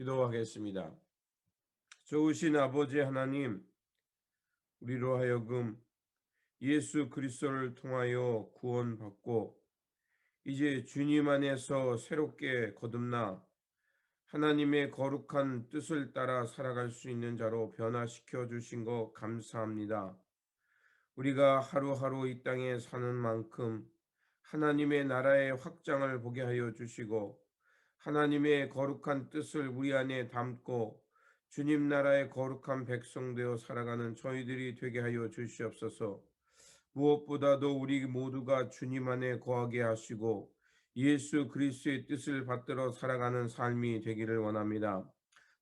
기도하겠습니다. 좋으신 아버지 하나님, 우리로 하여금 예수 그리스도를 통하여 구원받고 이제 주님 안에서 새롭게 거듭나 하나님의 거룩한 뜻을 따라 살아갈 수 있는 자로 변화시켜 주신 것 감사합니다. 우리가 하루하루 이 땅에 사는 만큼 하나님의 나라의 확장을 보게 하여 주시고 하나님의 거룩한 뜻을 우리 안에 담고 주님 나라의 거룩한 백성 되어 살아가는 저희들이 되게 하여 주시옵소서. 무엇보다도 우리 모두가 주님 안에 거하게 하시고 예수 그리스도의 뜻을 받들어 살아가는 삶이 되기를 원합니다.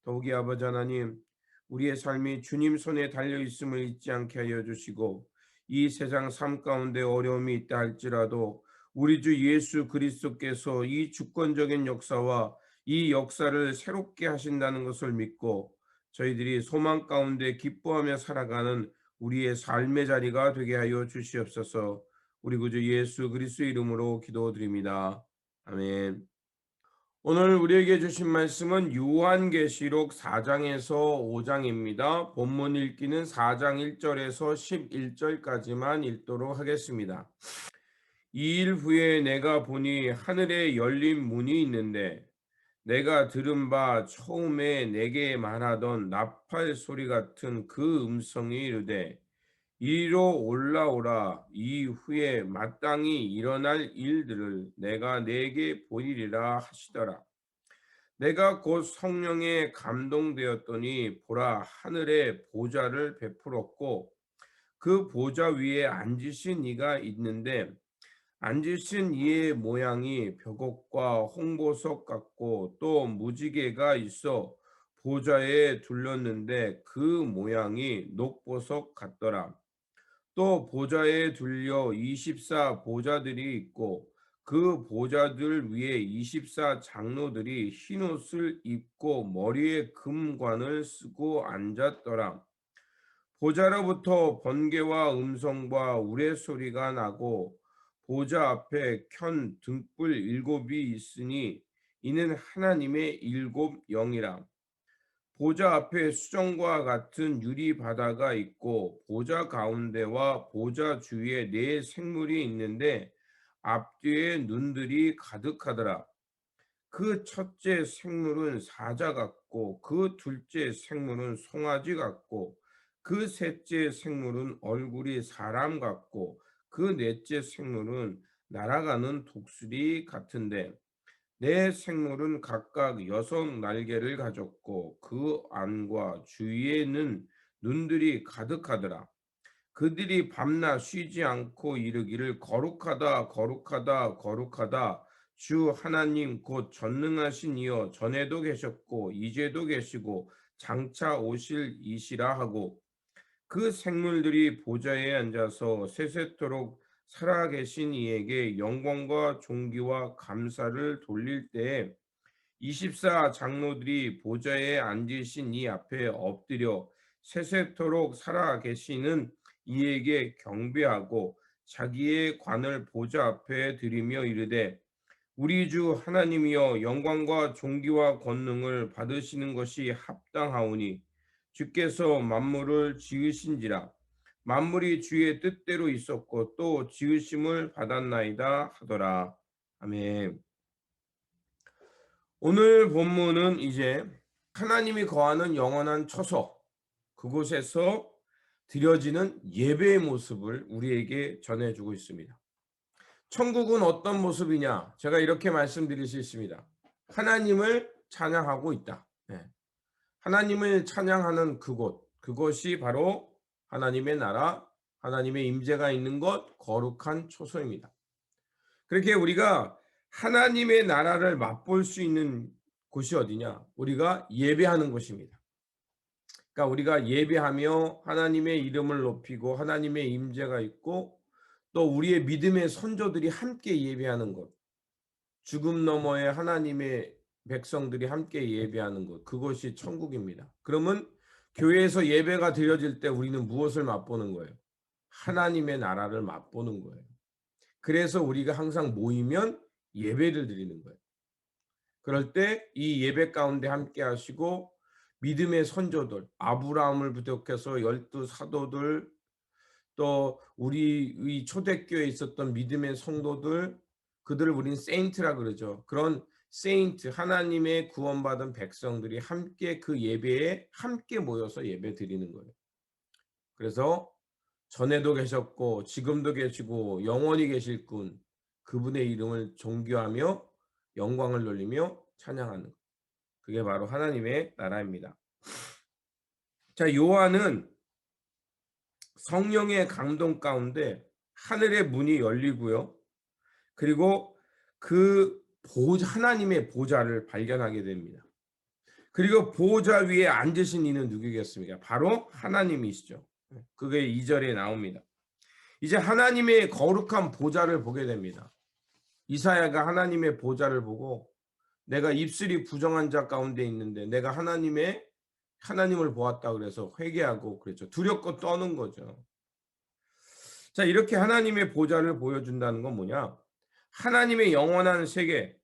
더욱이 아버지 하나님, 우리의 삶이 주님 손에 달려 있음을 잊지 않게 하여 주시고 이 세상 삶 가운데 어려움이 있다 할지라도 우리 주 예수 그리스도께서 이 주권적인 역사와 이 역사를 새롭게 하신다는 것을 믿고 저희들이 소망 가운데 기뻐하며 살아가는 우리의 삶의 자리가 되게 하여 주시옵소서. 우리 구주 예수 그리스도의 이름으로 기도드립니다. 아멘. 오늘 우리에게 주신 말씀은 요한계시록 4장에서 5장입니다. 본문 읽기는 4장 1절에서 11절까지만 읽도록 하겠습니다. 2일 후에 내가 보니 하늘에 열린 문이 있는데 내가 들은 바 처음에 내게 말하던 나팔 소리 같은 그 음성이 이르되 이리로 올라오라. 이후에 마땅히 일어날 일들을 내가 네게 보이리라 하시더라. 내가 곧 성령에 감동되었더니 보라 하늘에 보좌를 베풀었고 그 보좌 위에 앉으신 이가 있는데 앉으신 이의 모양이 벽옥과 홍보석 같고 또 무지개가 있어 보좌에 둘렀는데 그 모양이 녹보석 같더라. 또 보좌에 둘려 24 보좌들이 있고 그 보좌들 위에 24 장로들이 흰옷을 입고 머리에 금관을 쓰고 앉았더라. 보좌로부터 번개와 음성과 우레소리가 나고 보좌 앞에 켠 등불 일곱이 있으니 이는 하나님의 일곱 영이라. 보좌 앞에 수정과 같은 유리 바다가 있고 보좌 가운데와 보좌 주위에 네 생물이 있는데 앞뒤에 눈들이 가득하더라. 그 첫째 생물은 사자 같고 그 둘째 생물은 송아지 같고 그 셋째 생물은 얼굴이 사람 같고 그 넷째 생물은 날아가는 독수리 같은데 네 생물은 각각 여섯 날개를 가졌고 그 안과 주위에는 눈들이 가득하더라. 그들이 밤낮 쉬지 않고 이르기를 거룩하다 거룩하다 거룩하다 주 하나님 곧 전능하신 이여 전에도 계셨고 이제도 계시고 장차 오실 이시라 하고 그 생물들이 보좌에 앉아서 세세토록 살아계신 이에게 영광과 존귀와 감사를 돌릴 때에 24 장로들이 보좌에 앉으신 이 앞에 엎드려 세세토록 살아계시는 이에게 경배하고 자기의 관을 보좌 앞에 드리며 이르되 우리 주 하나님이여 영광과 존귀와 권능을 받으시는 것이 합당하오니 주께서 만물을 지으신지라 만물이 주의 뜻대로 있었고 또 지으심을 받았나이다 하더라. 아멘. 오늘 본문은 이제 하나님이 거하는 영원한 처소 그곳에서 드려지는 예배의 모습을 우리에게 전해주고 있습니다. 천국은 어떤 모습이냐? 제가 이렇게 말씀드릴 수 있습니다. 하나님을 찬양하고 있다. 네. 하나님을 찬양하는 그것이 바로 하나님의 나라, 하나님의 임재가 있는 곳, 거룩한 초소입니다. 그렇게 우리가 하나님의 나라를 맛볼 수 있는 곳이 어디냐? 우리가 예배하는 곳입니다. 그러니까 우리가 예배하며 하나님의 이름을 높이고 하나님의 임재가 있고 또 우리의 믿음의 선조들이 함께 예배하는 곳, 죽음 너머에 하나님의 백성들이 함께 예배하는 곳, 그것이 천국입니다. 그러면 교회에서 예배가 드려질 때 우리는 무엇을 맛보는 거예요? 하나님의 나라를 맛보는 거예요. 그래서 우리가 항상 모이면 예배를 드리는 거예요. 그럴 때 이 예배 가운데 함께 하시고 믿음의 선조들, 아브라함을 비롯해서 12 사도들, 또 우리 이 초대교회에 있었던 믿음의 성도들, 그들을 우린 세인트라 그러죠. 그런 세인트, 하나님의 구원받은 백성들이 함께 그 예배에 함께 모여서 예배 드리는 거예요. 그래서 전에도 계셨고 지금도 계시고 영원히 계실 분, 그분의 이름을 존귀하며 영광을 돌리며 찬양하는 것. 그게 바로 하나님의 나라입니다. 자, 요한은 성령의 감동 가운데 하늘의 문이 열리고요. 그리고 그 하나님의 보좌를 발견하게 됩니다. 그리고 보좌 위에 앉으신 이는 누구겠습니까? 바로 하나님이시죠. 그게 2절에 나옵니다. 이제 하나님의 거룩한 보좌를 보게 됩니다. 이사야가 하나님의 보좌를 보고 내가 입술이 부정한 자 가운데 있는데 내가 하나님을 보았다 그래서 회개하고 그랬죠. 두렵고 떠는 거죠. 자, 이렇게 하나님의 보좌를 보여준다는 건 뭐냐? 하나님의 영원한 세계,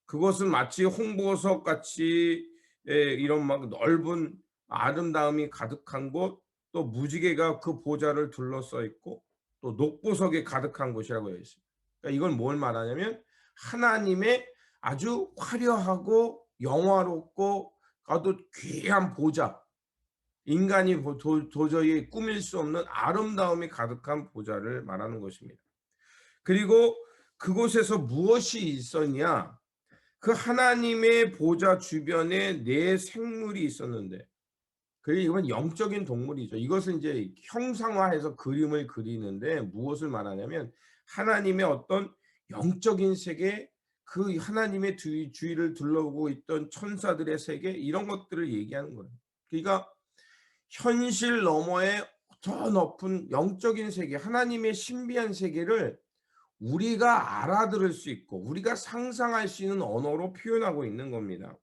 그것은 마치 홍보석 같이 이런 막 넓은 아름다움이 가득한 곳, 또 무지개가 그 보좌를 둘러싸 있고 또 녹보석이 가득한 곳이라고 되어 있습니다. 그러니까 이건 뭘 말하냐면 하나님의 아주 화려하고 영화롭고 아주 귀한 보좌, 인간이 도저히 꾸밀 수 없는 아름다움이 가득한 보좌를 말하는 것입니다. 그리고 그곳에서 무엇이 있었냐? 그 하나님의 보좌 주변에 네 생물이 있었는데, 그게 이건 영적인 동물이죠. 이것을 이제 형상화해서 그림을 그리는데 무엇을 말하냐면 하나님의 어떤 영적인 세계, 그 하나님의 주위를 둘러보고 있던 천사들의 세계, 이런 것들을 얘기하는 거예요. 그러니까 현실 너머의 더 높은 영적인 세계, 하나님의 신비한 세계를 우리가 알아들을 수 있고 우리가 상상할 수 있는 언어로 표현하고 있는 겁니다.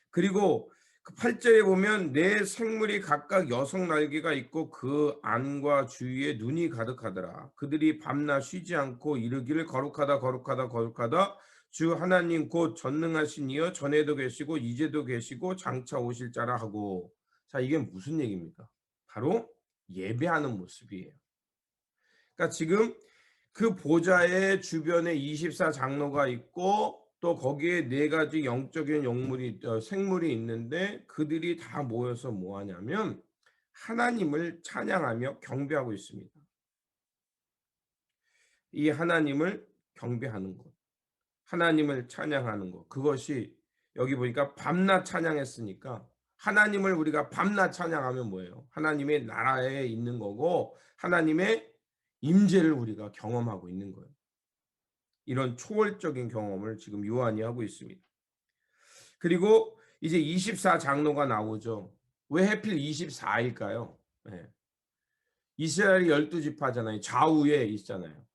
그리고 그 8절에 보면 네 생물이 각각 여섯 날개가 있고 그 안과 주위에 눈이 가득하더라. 그들이 밤낮 쉬지 않고 이르기를 거룩하다 거룩하다 거룩하다 주 하나님 곧 전능하신 이여 전에도 계시고 이제도 계시고 장차 오실 자라 하고. 자, 이게 무슨 얘기입니까? 바로 예배하는 모습이에요. 그러니까 지금 그 보좌의 주변에 24 장로가 있고 또 거기에 네 가지 영적인 생물이 있는데 그들이 다 모여서 뭐 하냐면 하나님을 찬양하며 경배하고 있습니다. 이 하나님을 경배하는 것, 하나님을 찬양하는 것, 그것이 여기 보니까 밤낮 찬양했으니까 하나님을 우리가 밤낮 찬양하면 뭐예요? 하나님의 나라에 있는 거고 하나님의 임재를 우리가 경험하고 있는 거예요. 이런 초월적인 경험을 지금 요한이 하고 있습니다. 그리고 이제 24 장로가 나오죠. 왜 하필 24일까요? 네. 이스라엘이 12지파잖아요. 좌우에 있잖아요.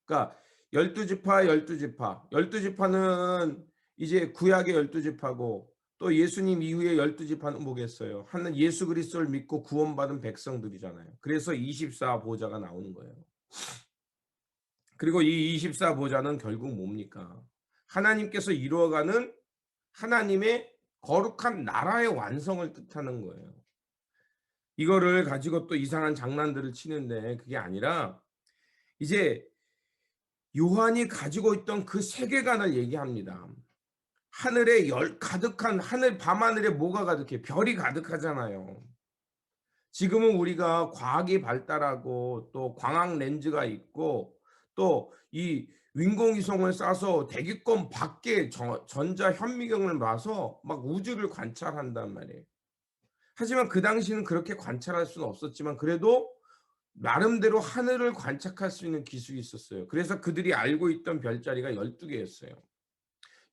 그러니까 12지파, 12지파. 12지파는 이제 구약의 12지파고 또 예수님 이후에 12지파는 뭐겠어요? 하는 예수 그리스도를 믿고 구원받은 백성들이잖아요. 그래서 24 보좌가 나오는 거예요. 그리고 이 24 보좌는 결국 뭡니까? 하나님께서 이루어가는 하나님의 거룩한 나라의 완성을 뜻하는 거예요. 이거를 가지고 또 이상한 장난들을 치는데 그게 아니라 이제 요한이 가지고 있던 그 세계관을 얘기합니다. 하늘에 가득한 밤하늘에 뭐가 가득해? 별이 가득하잖아요. 지금은 우리가 과학이 발달하고 또 광학 렌즈가 있고 또 이 인공위성을 쏴서 대기권 밖에 전자 현미경을 놔서 막 우주를 관찰한단 말이에요. 하지만 그 당시는 그렇게 관찰할 수는 없었지만 그래도 나름대로 하늘을 관찰할 수 있는 기술이 있었어요. 그래서 그들이 알고 있던 별자리가 12개였어요.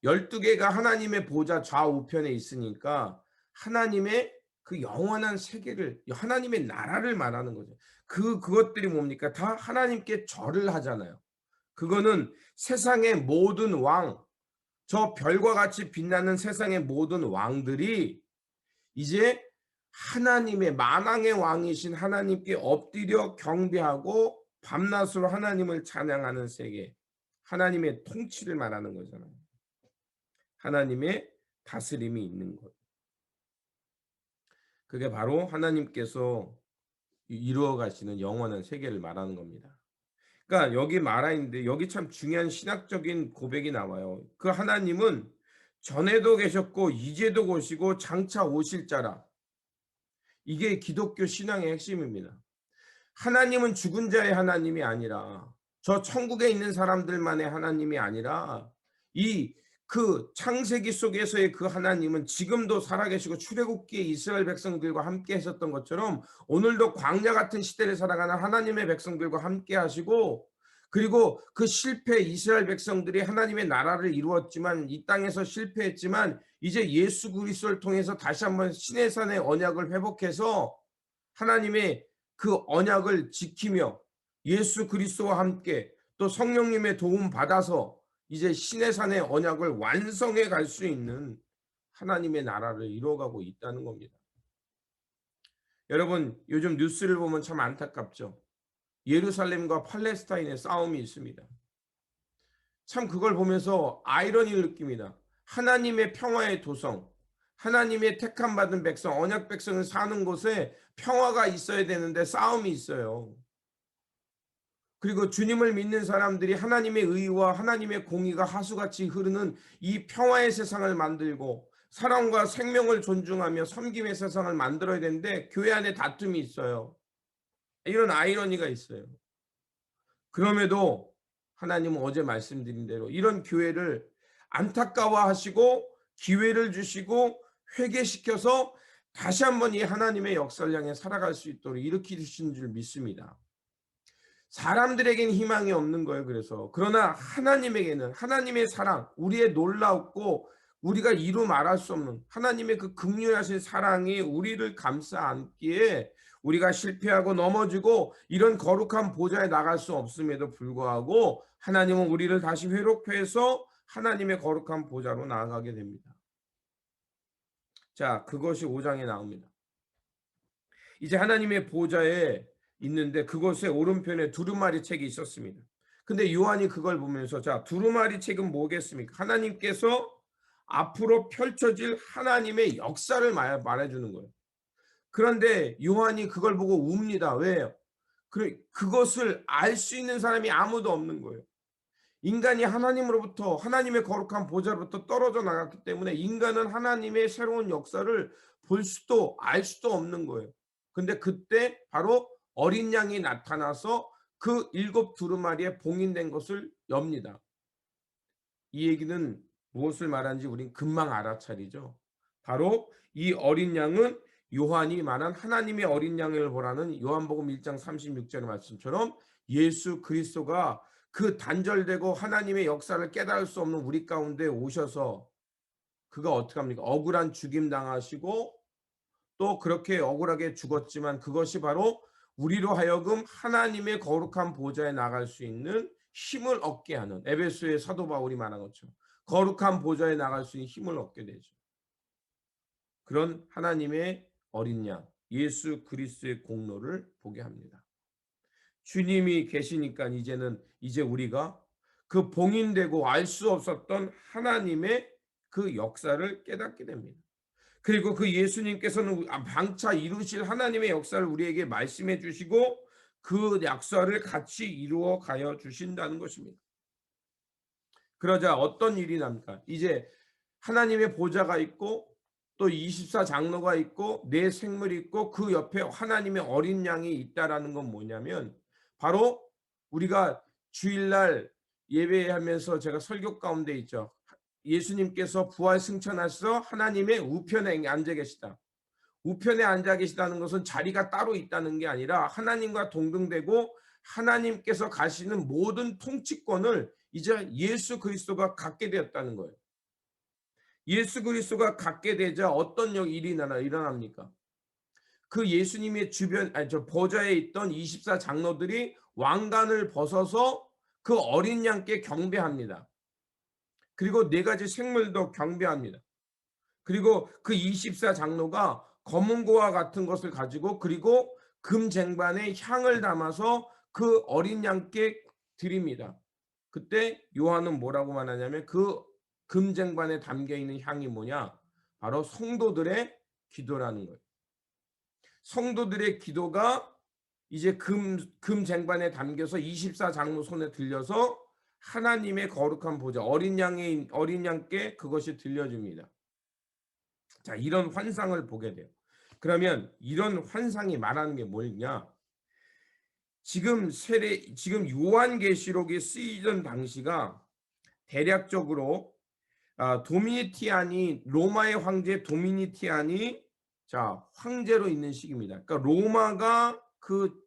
12개가 하나님의 보좌 좌우편에 있으니까 하나님의 그 영원한 세계를, 하나님의 나라를 말하는 거죠. 그것들이 뭡니까? 다 하나님께 절을 하잖아요. 그거는 세상의 모든 왕, 저 별과 같이 빛나는 세상의 모든 왕들이 이제 하나님의 만왕의 왕이신 하나님께 엎드려 경배하고 밤낮으로 하나님을 찬양하는 세계, 하나님의 통치를 말하는 거잖아요. 하나님의 다스림이 있는 것. 그게 바로 하나님께서 이루어 가시는 영원한 세계를 말하는 겁니다. 그러니까 여기 말하 있는데 여기 참 중요한 신학적인 고백이 나와요. 그 하나님은 전에도 계셨고 이제도 오시고 장차 오실 자라. 이게 기독교 신앙의 핵심입니다. 하나님은 죽은 자의 하나님이 아니라 저 천국에 있는 사람들만의 하나님이 아니라 이 그 창세기 속에서의 그 하나님은 지금도 살아계시고 출애굽기에 이스라엘 백성들과 함께 하셨던 것처럼 오늘도 광야 같은 시대를 살아가는 하나님의 백성들과 함께 하시고, 그리고 그 실패 이스라엘 백성들이 하나님의 나라를 이루었지만 이 땅에서 실패했지만 이제 예수 그리스도를 통해서 다시 한번 시내산의 언약을 회복해서 하나님의 그 언약을 지키며 예수 그리스도와 함께 또 성령님의 도움 받아서 이제 시내산의 언약을 완성해 갈 수 있는 하나님의 나라를 이루어가고 있다는 겁니다. 여러분, 요즘 뉴스를 보면 참 안타깝죠. 예루살렘과 팔레스타인의 싸움이 있습니다. 참 그걸 보면서 아이러니를 느낍니다. 하나님의 평화의 도성, 하나님의 택함 받은 백성, 언약 백성을 사는 곳에 평화가 있어야 되는데 싸움이 있어요. 그리고 주님을 믿는 사람들이 하나님의 의와 하나님의 공의가 하수같이 흐르는 이 평화의 세상을 만들고 사랑과 생명을 존중하며 섬김의 세상을 만들어야 되는데 교회 안에 다툼이 있어요. 이런 아이러니가 있어요. 그럼에도 하나님은 어제 말씀드린 대로 이런 교회를 안타까워하시고 기회를 주시고 회개시켜서 다시 한번 이 하나님의 역사를 향해 살아갈 수 있도록 일으키신 줄 믿습니다. 사람들에게는 희망이 없는 거예요. 그러나 하나님에게는 하나님의 사랑, 우리의 놀랍고 우리가 이루 말할 수 없는 하나님의 그 긍휼하신 사랑이 우리를 감싸 안기에 우리가 실패하고 넘어지고 이런 거룩한 보좌에 나갈 수 없음에도 불구하고 하나님은 우리를 다시 회복해서 하나님의 거룩한 보좌로 나아가게 됩니다. 자, 그것이 5장에 나옵니다. 이제 하나님의 보좌에 있는데 그곳에 오른편에 두루마리 책이 있었습니다. 근데 요한이 그걸 보면서 자, 두루마리 책은 뭐겠습니까? 하나님께서 앞으로 펼쳐질 하나님의 역사를 말해주는 거예요. 그런데 요한이 그걸 보고 웁니다. 왜요? 그것을 알 수 있는 사람이 아무도 없는 거예요. 인간이 하나님으로부터 하나님의 거룩한 보좌로부터 떨어져 나갔기 때문에 인간은 하나님의 새로운 역사를 볼 수도 알 수도 없는 거예요. 근데 그때 바로 어린 양이 나타나서 그 7 두루마리에 봉인된 것을 엽니다. 이 얘기는 무엇을 말하는지 우린 금방 알아차리죠. 바로 이 어린 양은 요한이 말한 하나님의 어린 양을 보라는 요한복음 1장 36절의 말씀처럼 예수 그리스도가 그 단절되고 하나님의 역사를 깨달을 수 없는 우리 가운데 오셔서 그가 어떻게 합니까? 억울한 죽임 당하시고 또 그렇게 억울하게 죽었지만 그것이 바로 우리로 하여금 하나님의 거룩한 보좌에 나갈 수 있는 힘을 얻게 하는, 에베소의 사도 바울이 말한 것처럼 거룩한 보좌에 나갈 수 있는 힘을 얻게 되죠. 그런 하나님의 어린 양 예수 그리스도의 공로를 보게 합니다. 주님이 계시니까 이제 우리가 그 봉인되고 알 수 없었던 하나님의 그 역사를 깨닫게 됩니다. 그리고 그 예수님께서는 방차 이루실 하나님의 역사를 우리에게 말씀해 주시고 그 역사를 같이 이루어 가여 주신다는 것입니다. 그러자 어떤 일이 납니까? 이제 하나님의 보좌가 있고 또 24 장로가 있고 내 생물이 있고 그 옆에 하나님의 어린 양이 있다라는 건 뭐냐면 바로 우리가 주일날 예배하면서 제가 설교 가운데 있죠. 예수님께서 부활 승천하셔서 하나님의 우편에 앉아 계시다. 우편에 앉아 계시다는 것은 자리가 따로 있다는 게 아니라 하나님과 동등되고 하나님께서 가시는 모든 통치권을 이제 예수 그리스도가 갖게 되었다는 거예요. 예수 그리스도가 갖게 되자 어떤 일이 일어납니까? 그 예수님의 주변 저 보좌에 있던 24 장로들이 왕관을 벗어서 그 어린 양께 경배합니다. 그리고 4가지 생물도 경배합니다. 그리고 그 24 장로가 검은 고와 같은 것을 가지고 그리고 금 쟁반에 향을 담아서 그 어린 양께 드립니다. 그때 요한은 뭐라고 말하냐면 그 금쟁반에 담겨 있는 향이 뭐냐? 바로 성도들의 기도라는 거예요. 성도들의 기도가 이제 금쟁반에 담겨서 24장로 손에 들려서 하나님의 거룩한 보좌 어린 양께 그것이 들려줍니다. 자, 이런 환상을 보게 돼요. 그러면 이런 환상이 말하는 게 뭐냐? 지금 요한계시록이 쓰이던 당시가 대략적으로 도미니티안이 로마의 황제 도미니티안이 황제로 있는 시기입니다. 그러니까 로마가 그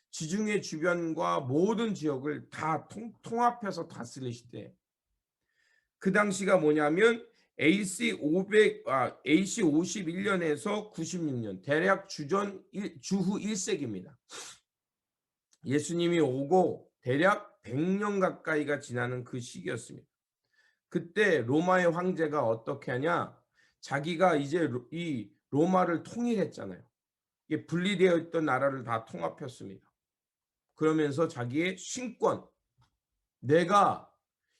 지중해 주변과 모든 지역을 다 통합해서 다스릴 시대. 그 당시가 뭐냐면 AC 51년에서 96년, 대략 주후 1세기입니다. 예수님이 오고 대략 100년 가까이가 지나는 그 시기였습니다. 그때 로마의 황제가 어떻게 하냐? 자기가 이제 이 로마를 통일했잖아요. 이게 분리되어 있던 나라를 다 통합했습니다. 그러면서 자기의 신권, 내가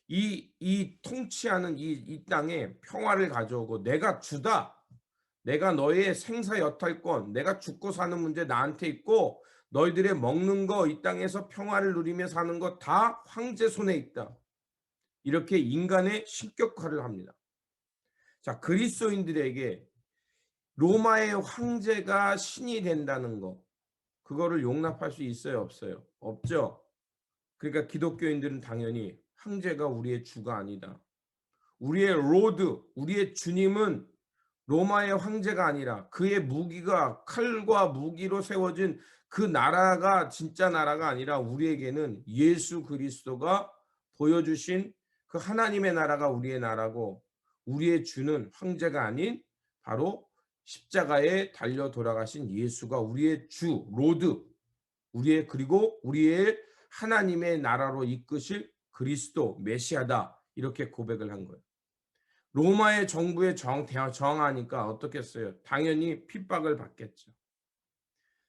이 통치하는 이 땅에 평화를 가져오고 내가 주다. 내가 너의 생사 여탈권, 내가 죽고 사는 문제 나한테 있고 너희들의 먹는 거 이 땅에서 평화를 누리며 사는 거 다 황제 손에 있다. 이렇게 인간의 신격화를 합니다. 자, 그리스도인들에게 로마의 황제가 신이 된다는 거, 그거를 용납할 수 있어요, 없어요? 없죠. 그러니까 기독교인들은 당연히 황제가 우리의 주가 아니다. 우리의 로드, 우리의 주님은 로마의 황제가 아니라 그의 무기가 칼과 무기로 세워진 그 나라가 진짜 나라가 아니라 우리에게는 예수 그리스도가 보여주신 그 하나님의 나라가 우리의 나라고, 우리의 주는 황제가 아닌 바로 십자가에 달려 돌아가신 예수가 우리의 주, 로드, 그리고 우리의 하나님의 나라로 이끄실 그리스도 메시아다. 이렇게 고백을 한 거예요. 로마의 정부에 정하니까 어떻겠어요? 당연히 핍박을 받겠죠.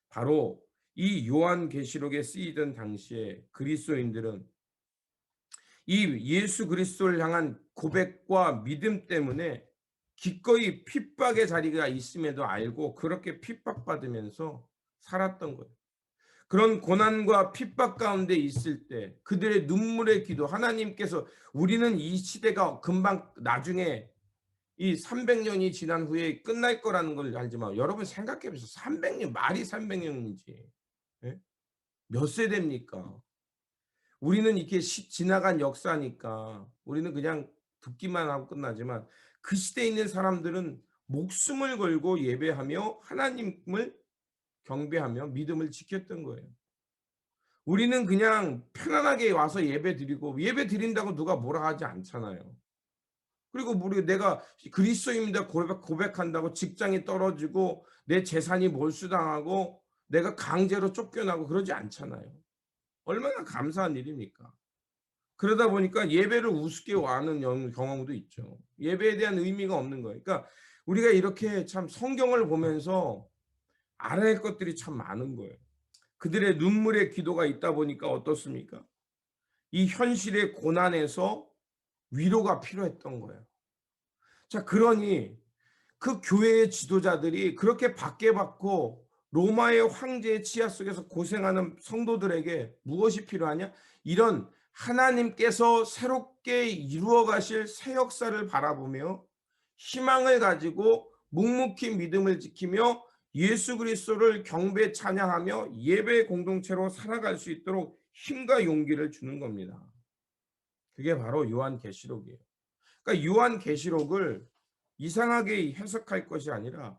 바로 이 요한계시록에 쓰이던 당시에 그리스도인들은 이 예수 그리스도를 향한 고백과 믿음 때문에 기꺼이 핍박의 자리가 있음에도 알고 그렇게 핍박받으면서 살았던 거예요. 그런 고난과 핍박 가운데 있을 때 그들의 눈물의 기도, 하나님께서 우리는 이 시대가 금방 나중에 이 300년이 지난 후에 끝날 거라는 걸 알지만 여러분 생각해 보세요. 300년, 말이 300년인지 몇 세대입니까? 우리는 이렇게 지나간 역사니까 우리는 그냥 듣기만 하고 끝나지만 그 시대에 있는 사람들은 목숨을 걸고 예배하며 하나님을 경배하며 믿음을 지켰던 거예요. 우리는 그냥 편안하게 와서 예배 드린다고 누가 뭐라 하지 않잖아요. 그리고 내가 그리스도입니다 고백한다고 직장이 떨어지고 내 재산이 몰수당하고 내가 강제로 쫓겨나고 그러지 않잖아요. 얼마나 감사한 일입니까? 그러다 보니까 예배를 우습게 하는 경험도 있죠. 예배에 대한 의미가 없는 거예요. 그러니까 우리가 이렇게 참 성경을 보면서 알아야 할 것들이 참 많은 거예요. 그들의 눈물의 기도가 있다 보니까 어떻습니까? 이 현실의 고난에서 위로가 필요했던 거예요. 자, 그러니 그 교회의 지도자들이 그렇게 박해받고 로마의 황제의 치하 속에서 고생하는 성도들에게 무엇이 필요하냐? 이런 하나님께서 새롭게 이루어 가실 새 역사를 바라보며 희망을 가지고 묵묵히 믿음을 지키며 예수 그리스도를 경배 찬양하며 예배 공동체로 살아갈 수 있도록 힘과 용기를 주는 겁니다. 그게 바로 요한계시록이에요. 그러니까 요한계시록을 이상하게 해석할 것이 아니라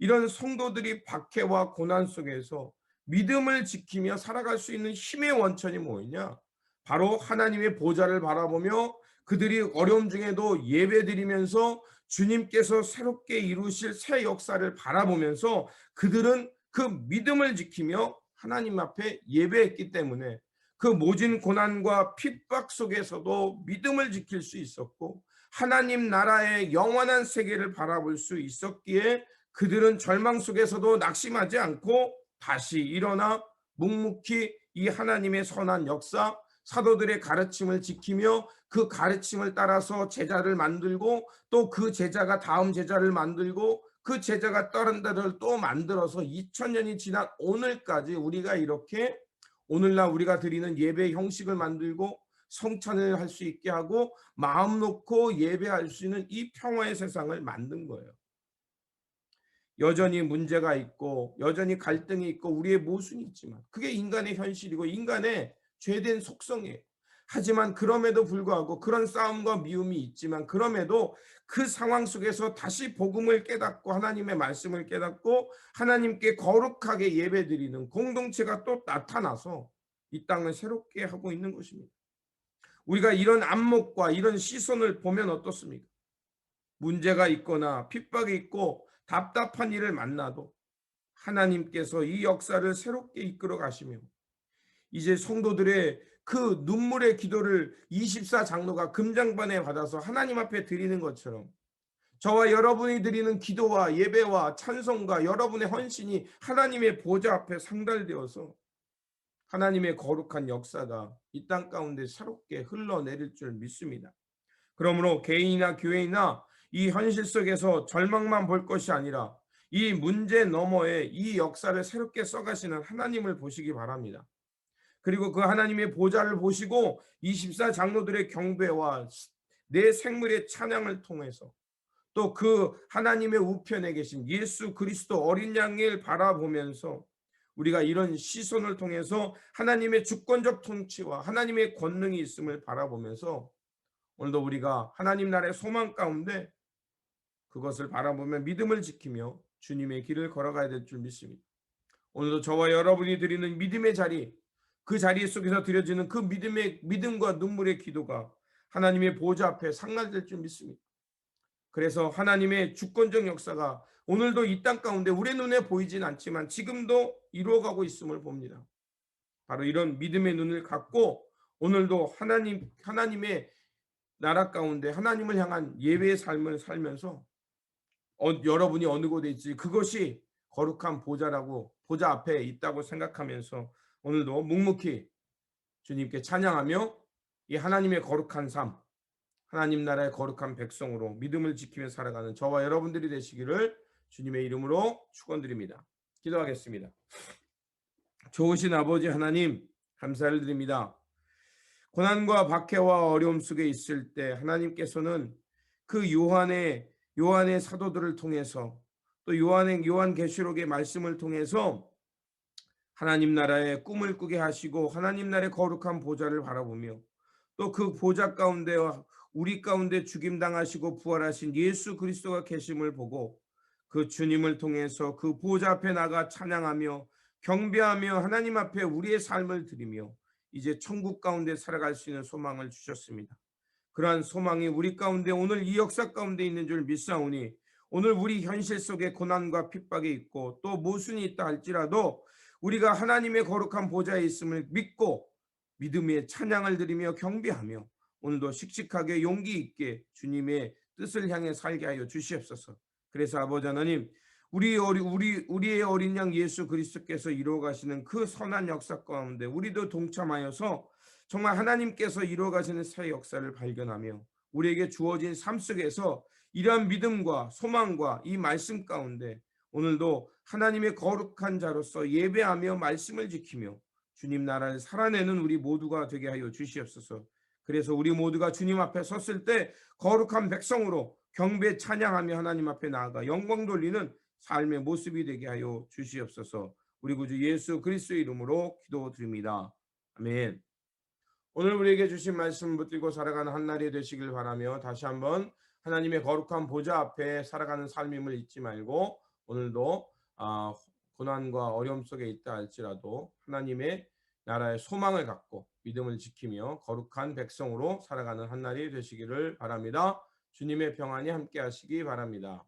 이런 성도들이 박해와 고난 속에서 믿음을 지키며 살아갈 수 있는 힘의 원천이 뭐냐? 바로 하나님의 보좌를 바라보며 그들이 어려움 중에도 예배드리면서 주님께서 새롭게 이루실 새 역사를 바라보면서 그들은 그 믿음을 지키며 하나님 앞에 예배했기 때문에 그 모진 고난과 핍박 속에서도 믿음을 지킬 수 있었고 하나님 나라의 영원한 세계를 바라볼 수 있었기에 그들은 절망 속에서도 낙심하지 않고 다시 일어나 묵묵히 이 하나님의 선한 역사, 사도들의 가르침을 지키며 그 가르침을 따라서 제자를 만들고 또 그 제자가 다음 제자를 만들고 그 제자가 다른 데를 또 만들어서 2000년이 지난 오늘까지 우리가 이렇게 오늘날 우리가 드리는 예배 형식을 만들고 성찬을 할 수 있게 하고 마음 놓고 예배할 수 있는 이 평화의 세상을 만든 거예요. 여전히 문제가 있고 여전히 갈등이 있고 우리의 모순이 있지만 그게 인간의 현실이고 인간의 죄된 속성이에요. 하지만 그럼에도 불구하고 그런 싸움과 미움이 있지만 그럼에도 그 상황 속에서 다시 복음을 깨닫고 하나님의 말씀을 깨닫고 하나님께 거룩하게 예배드리는 공동체가 또 나타나서 이 땅을 새롭게 하고 있는 것입니다. 우리가 이런 안목과 이런 시선을 보면 어떻습니까? 문제가 있거나 핍박이 있고 답답한 일을 만나도 하나님께서 이 역사를 새롭게 이끌어 가시며 이제 성도들의 그 눈물의 기도를 24 장로가 금장반에 받아서 하나님 앞에 드리는 것처럼 저와 여러분이 드리는 기도와 예배와 찬송과 여러분의 헌신이 하나님의 보좌 앞에 상달되어서 하나님의 거룩한 역사가 이 땅 가운데 새롭게 흘러내릴 줄 믿습니다. 그러므로 개인이나 교회이나 이 현실 속에서 절망만 볼 것이 아니라 이 문제 너머에 이 역사를 새롭게 써가시는 하나님을 보시기 바랍니다. 그리고 그 하나님의 보좌를 보시고 24 장로들의 경배와 내 생물의 찬양을 통해서 또 그 하나님의 우편에 계신 예수 그리스도 어린 양을 바라보면서 우리가 이런 시선을 통해서 하나님의 주권적 통치와 하나님의 권능이 있음을 바라보면서 오늘도 우리가 하나님 나라의 소망 가운데 그것을 바라보며 믿음을 지키며 주님의 길을 걸어가야 될 줄 믿습니다. 오늘도 저와 여러분이 드리는 믿음의 자리, 그 자리 속에서 드려지는 그 믿음과 눈물의 기도가 하나님의 보좌 앞에 상달될 줄 믿습니다. 그래서 하나님의 주권적 역사가 오늘도 이 땅 가운데 우리 눈에 보이진 않지만 지금도 이루어가고 있음을 봅니다. 바로 이런 믿음의 눈을 갖고 오늘도 하나님의 나라 가운데 하나님을 향한 예배의 삶을 살면서 여러분이 어느 곳에 있지 그것이 거룩한 보좌라고 보좌 앞에 있다고 생각하면서 오늘도 묵묵히 주님께 찬양하며 이 하나님의 거룩한 삶 하나님 나라의 거룩한 백성으로 믿음을 지키며 살아가는 저와 여러분들이 되시기를 주님의 이름으로 축원드립니다. 기도하겠습니다. 좋으신 아버지 하나님 감사를 드립니다. 고난과 박해와 어려움 속에 있을 때 하나님께서는 그 요한의 사도들을 통해서 또 요한계시록의 말씀을 통해서 하나님 나라의 꿈을 꾸게 하시고 하나님 나라의 거룩한 보좌를 바라보며 또 그 보좌 가운데 우리 가운데 죽임당하시고 부활하신 예수 그리스도가 계심을 보고 그 주님을 통해서 그 보좌 앞에 나가 찬양하며 경배하며 하나님 앞에 우리의 삶을 드리며 이제 천국 가운데 살아갈 수 있는 소망을 주셨습니다. 그러한 소망이 우리 가운데 오늘 이 역사 가운데 있는 줄 믿사오니 오늘 우리 현실 속에 고난과 핍박이 있고 또 모순이 있다 할지라도 우리가 하나님의 거룩한 보좌에 있음을 믿고 믿음의 찬양을 드리며 경배하며 오늘도 씩씩하게 용기 있게 주님의 뜻을 향해 살게 하여 주시옵소서. 그래서 아버지 하나님 우리의 어린 양 예수 그리스도께서 이루어 가시는 그 선한 역사 가운데 우리도 동참하여서 정말 하나님께서 이루어 가시는 새 역사를 발견하며 우리에게 주어진 삶 속에서 이러한 믿음과 소망과 이 말씀 가운데 오늘도 하나님의 거룩한 자로서 예배하며 말씀을 지키며 주님 나라를 살아내는 우리 모두가 되게 하여 주시옵소서. 그래서 우리 모두가 주님 앞에 섰을 때 거룩한 백성으로 경배 찬양하며 하나님 앞에 나아가 영광 돌리는 삶의 모습이 되게 하여 주시옵소서. 우리 구주 예수 그리스도의 이름으로 기도드립니다. 아멘. 오늘 우리에게 주신 말씀 붙들고 살아가는 한 날이 되시길 바라며 다시 한번 하나님의 거룩한 보좌 앞에 살아가는 삶임을 잊지 말고 오늘도 고난과 어려움 속에 있다 할지라도 하나님의 나라의 소망을 갖고 믿음을 지키며 거룩한 백성으로 살아가는 한 날이 되시기를 바랍니다. 주님의 평안이 함께 하시기 바랍니다.